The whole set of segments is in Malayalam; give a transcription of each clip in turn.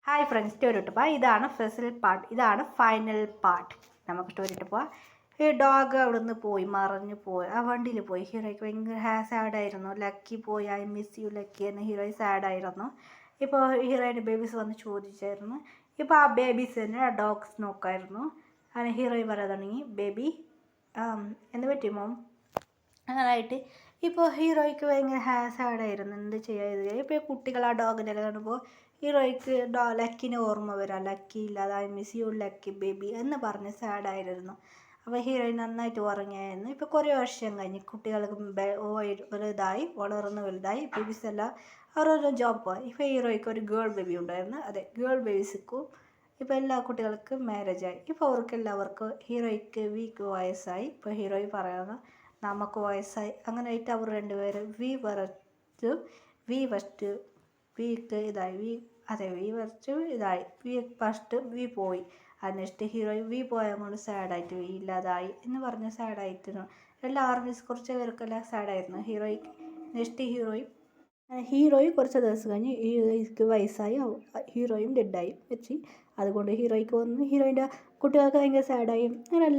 ഹായ് ഫ്രണ്ട്സ്, സ്റ്റോറി ഇട്ട് പോവാം. ഇതാണ് ഫസ്റ്റ് പാർട്ട്, ഇതാണ് ഫൈനൽ പാർട്ട്. നമുക്ക് സ്റ്റോറി ഇട്ട് പോവാം. ഈ ഡോഗ് അവിടെ നിന്ന് പോയി, മറഞ്ഞു പോയി. ആ വണ്ടിയിൽ പോയി. ഹീറോയ്ക്ക് ഭയങ്കര സാഡായിരുന്നു. ലക്കി പോയി, ഐ മിസ് യു ലക്കി എന്ന് ഹീറോയി സാഡായിരുന്നു. ഇപ്പോൾ ഹീറോയിൻ്റെ ബേബീസ് വന്ന് ചോദിച്ചായിരുന്നു. ഇപ്പോൾ ആ ബേബീസ് തന്നെ ആ ഡോഗ്സ് നോക്കായിരുന്നു. അങ്ങനെ ഹീറോയി പറയാൻ തുടങ്ങി, ബേബി എന്ത് പറ്റി മോം? അങ്ങനായിട്ട് ഇപ്പോൾ ഹീറോയ്ക്ക് ഭയങ്കര സാഡായിരുന്നു. എന്ത് ചെയ്യാതെ ഇപ്പോൾ കുട്ടികൾ ആ ഡോഗിനെ കാണുമ്പോൾ ഹീറോയ്ക്ക് ലക്കിനെ ഓർമ്മ വരാം. ലക്കി ഇല്ലാതെ I miss you lucky baby എന്ന് പറഞ്ഞ് സാഡായിരുന്നു. അപ്പോൾ ഹീറോയിൻ നന്നായിട്ട് ഉറങ്ങിയായിരുന്നു. ഇപ്പോൾ കുറേ വർഷം കഴിഞ്ഞ് കുട്ടികൾക്ക് ഒരു ഇതായി വളർന്ന് വലുതായി ബേബീസ് എല്ലാം അവരോരോ ജോബ് പോയി. ഇപ്പോൾ ഹീറോയ്ക്ക് ഒരു ഗേൾ ബേബി ഉണ്ടായിരുന്നു. അതെ, ഗേൾ ബേബീസിക്കും ഇപ്പോൾ എല്ലാ കുട്ടികൾക്കും മാരേജായി. ഇപ്പോൾ അവർക്കെല്ലാവർക്കും ഹീറോയ്ക്ക് വീക്ക് വയസ്സായി. ഇപ്പോൾ ഹീറോയി പറയുന്നത് നമുക്ക് വയസ്സായി. അങ്ങനെയായിട്ട് അവർ രണ്ടുപേരും വി ഫസ്റ്റ് വീക്ക് ഇതായി വി പോയി. നെക്സ്റ്റ് ഹീറോയി വി പോയാൽ കൊണ്ട് സാഡായിട്ട് വി ഇല്ലാതായി എന്ന് പറഞ്ഞ് സാഡായിരുന്നു. എല്ലാ ആർമീസ് കുറച്ച് പേർക്കെല്ലാം സാഡായിരുന്നു ഹീറോയ്ക്ക്. നെക്സ്റ്റ് ഹീറോയി കുറച്ച് ദിവസം കഴിഞ്ഞ് ഹീറോയ്ക്ക് വയസ്സായി, ഹീറോയും ഡെഡായി വെച്ച്. അതുകൊണ്ട് ഹീറോയ്ക്ക് വന്നു. ഹീറോയിൻ്റെ കുട്ടികൾക്ക് ഭയങ്കര സാഡായി. അങ്ങനെ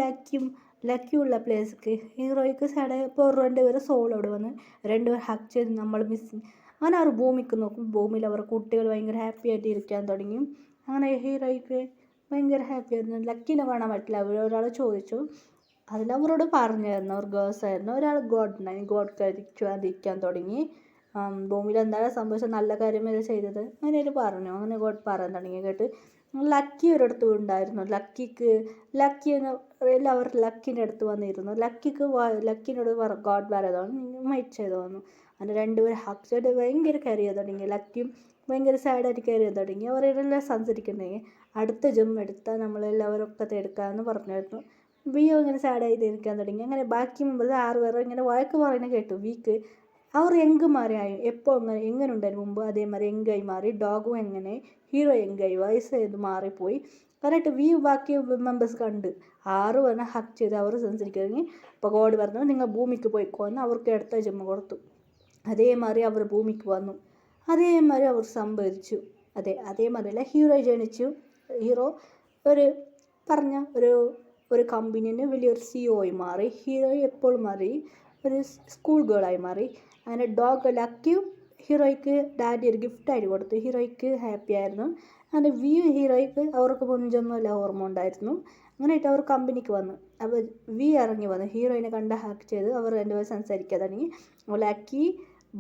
ലക്കിയുള്ള പ്ലേസിലേക്ക് ഹീറോയ്ക്ക് സാഡായി. ഇപ്പോൾ രണ്ടുപേരും സോൾ അവിടെ വന്ന് രണ്ടുപേർ ഹക്ക് ചെയ്ത് നമ്മൾ മിസ്സിങ്. അങ്ങനെ അവർ ഭൂമിക്ക് നോക്കും. ഭൂമിയിൽ അവർ കുട്ടികൾ ഭയങ്കര ഹാപ്പി ആയിട്ട് ഇരിക്കാൻ തുടങ്ങി. അങ്ങനെ ഹീറോയ്ക്ക് ഭയങ്കര ഹാപ്പി ആയിരുന്നു. ലക്കിനെ കാണാൻ പറ്റില്ല. ഒരാൾ ചോദിച്ചു. അതിലവരോട് പറഞ്ഞായിരുന്നു, അവർ ഗേൾസ് ആയിരുന്നു. ഒരാൾ ഗോഡ് കഴിക്കാതിരിക്കാൻ തുടങ്ങി. ഭൂമിയിൽ എന്താണ് സംഭവിച്ചത്, നല്ല കാര്യമേ ചെയ്തത് അങ്ങനെ പറഞ്ഞു. അങ്ങനെ ഗോഡ് പറയാൻ തുടങ്ങി കേട്ട് ലക്കി ഒരിടത്ത് ഉണ്ടായിരുന്നു. ലക്കി എല്ലാവരും ലക്കിൻ്റെ അടുത്ത് വന്നിരുന്നു. ലക്കിനോട് ഗോഡ് പറയാതാണ് മരിച്ചത് തോന്നുന്നു. അങ്ങനെ രണ്ടുപേരും ഹക്ക് ചെയ്ത് ഭയങ്കര കെയർ ചെയ്ത് തുടങ്ങി. ലക്കിയും ഭയങ്കര സാഡായിട്ട് കെയർ ചെയ്ത് തുടങ്ങി. അവരെല്ലാം സംസാരിക്കുന്നുണ്ടെങ്കിൽ അടുത്ത എടുത്താൽ നമ്മളെല്ലാവരും എടുക്കാമെന്ന് പറഞ്ഞായിരുന്നു. വിയോ ഇങ്ങനെ സാഡായിട്ട് ഇരിക്കാൻ തുടങ്ങി. അങ്ങനെ ബാക്കി മുമ്പ് 6 പേർ ഇങ്ങനെ വഴക്ക് പറയുന്നത് കേട്ടു. വീക്ക് അവർ മാറിയായി. എപ്പോൾ എങ്ങനെ ഉണ്ടായിരുന്നു മുമ്പ് അതേമാതിരി എങ്കായി മാറി. ഡോഗും എങ്ങനെ, ഹീറോ എങ്കായി, വയസ്സായത് മാറിപ്പോയി. കറക്റ്റ് ബാക്കി മെമ്പേഴ്സ് കണ്ട് 6 പറഞ്ഞ ഹക്ക് ചെയ്ത് അവർ സംസാരിക്കുകയാണെങ്കിൽ അപ്പോൾ ഗോഡ് പറഞ്ഞു, നിങ്ങൾ ഭൂമിക്ക് പോയിക്കോന്ന് അവർക്ക് അടുത്ത ജന്മം കൊടുത്തു. അതേമാതിരി അവർ ഭൂമിക്ക് വന്നു. അതേമാതിരി അവർ സംഭവിച്ചു. അതേമാതിരിയല്ല ഹീറോ ജനിച്ചു. ഹീറോ ഒരു കമ്പനീന് വലിയൊരു CEO ആയി മാറി. ഹീറോ എപ്പോഴും മാറി ഒരു സ്കൂൾ ഗേളായി മാറി. അങ്ങനെ ഡോഗ് ലക്കിയും ഹീറോയ്ക്ക് ഡാഡി ഒരു ഗിഫ്റ്റായിട്ട് കൊടുത്തു. ഹീറോയ്ക്ക് ഹാപ്പി ആയിരുന്നു. അങ്ങനെ ഹീറോയ്ക്ക് അവർക്ക് മുൻജൊന്നുമല്ല ഓർമ്മ ഉണ്ടായിരുന്നു. അങ്ങനെയായിട്ട് അവർ കമ്പനിക്ക് വന്നു. അപ്പോൾ ഇറങ്ങി വന്നു. ഹീറോയിനെ കണ്ട് ഹാക്ക് ചെയ്ത് അവർ രണ്ടുപേരും സംസാരിക്കാൻ തുടങ്ങി. ലക്കി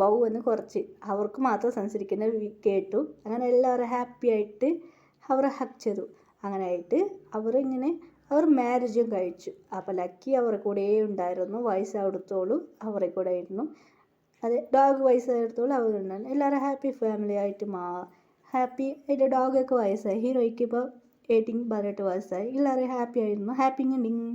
ബൗ എന്ന് കുറച്ച് അവർക്ക് മാത്രം സംസാരിക്കുന്നത് കേട്ടു. അങ്ങനെ എല്ലാവരും ഹാപ്പി ആയിട്ട് അവർ ഹക്ക് ചെയ്തു. അങ്ങനെ ആയിട്ട് അവർ മാരേജും കഴിച്ചു. അപ്പോൾ ലക്കി അവരുടെ കൂടെ ഉണ്ടായിരുന്നു. വയസ്സായെടുത്തോളും അവരുടെ കൂടെ ആയിരുന്നു. ഡോഗ് വയസ്സായെടുത്തോളം അവരുണ്ടായിരുന്നു. എല്ലാവരും ഹാപ്പി ഫാമിലി ആയിട്ട് ഹാപ്പി ആയിട്ട്. ഡോഗൊക്കെ വയസ്സായി. ഹീറോയ്ക്ക് ഇപ്പോൾ 18 വയസ്സായി. എല്ലാവരും ഹാപ്പി ആയിരുന്നു. Happy ending.